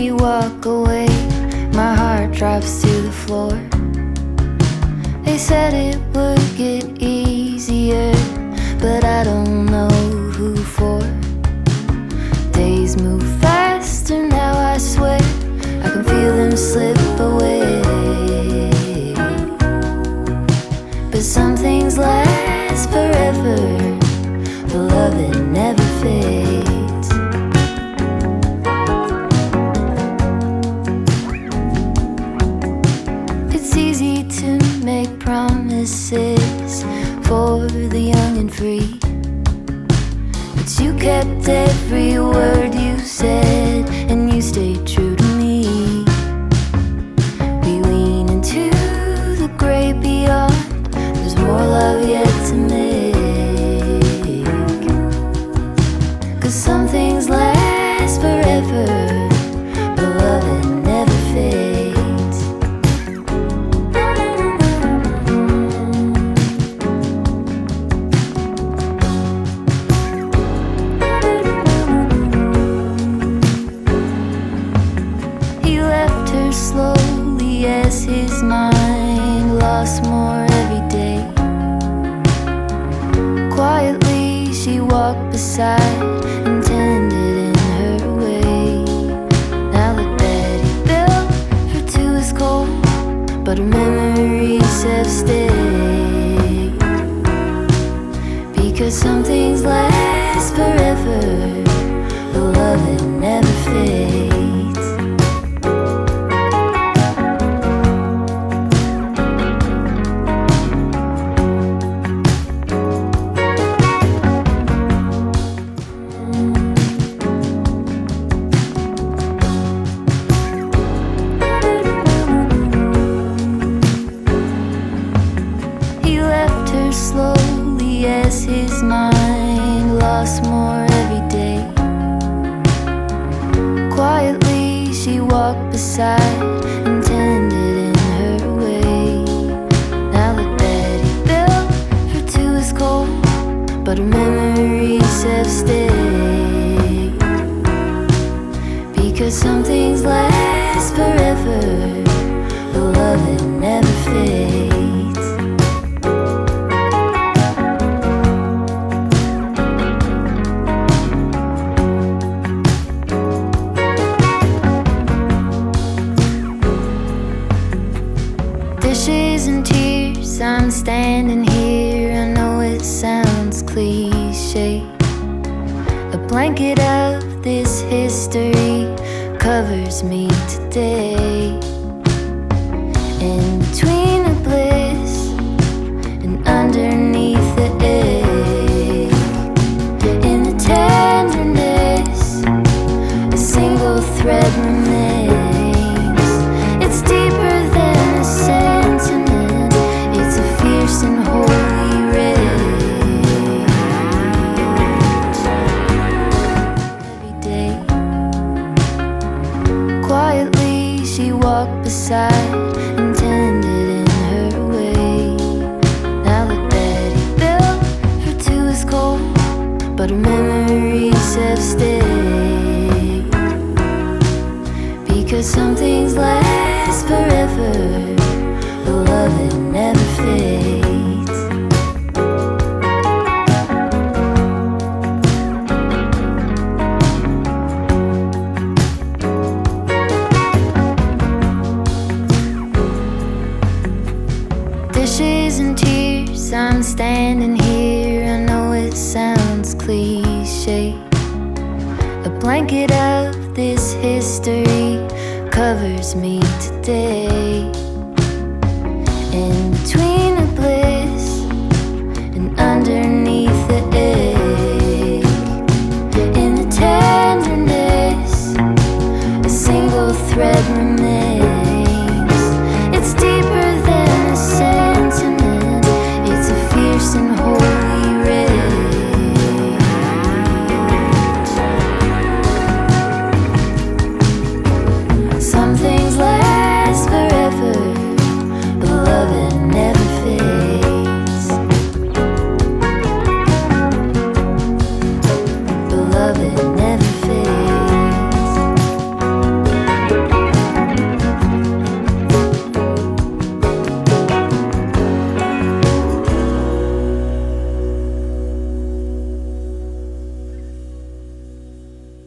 we walk away, my heart drops to the floor. They said it would get easier, but I don't know who for. Days move faster now, I swear, I can feel them slip away. But some things last forever, the love that never fades. It's easy to make promises for the young and free, but you kept every word you said, and you stayed true to me. We lean into the great beyond, there's more love yet to make. 'Cause some things last forever, but love that never fades. He left her slowly as his mind lost more every day. Quietly she walked beside and tended in her way. Now the bed he built for two is cold, but her memories have stayed. Because some things last forever, the love that never fades. Slowly as his mind lost more every day. Quietly she walked beside and tended in her way. Now the bed he built for two is cold, but her memories have stayed. Because some things last forever, the love that never fades. Dishes and tears, I'm standing here, I know it sounds cliche. A blanket of this history covers me today. In between the bliss and underneath the ache, in the tenderness, a single thread remains. It's deeper than a sentiment, it's a fierce and holy rage. Every day, quietly she walked beside and tended in her way. Now the bed he built for two is cold, but her memories have stayed. Because some things last forever, the love that never fades. Dishes and tears, I'm standing here, I know it sounds cliche. A blanket of this history covers me today. In between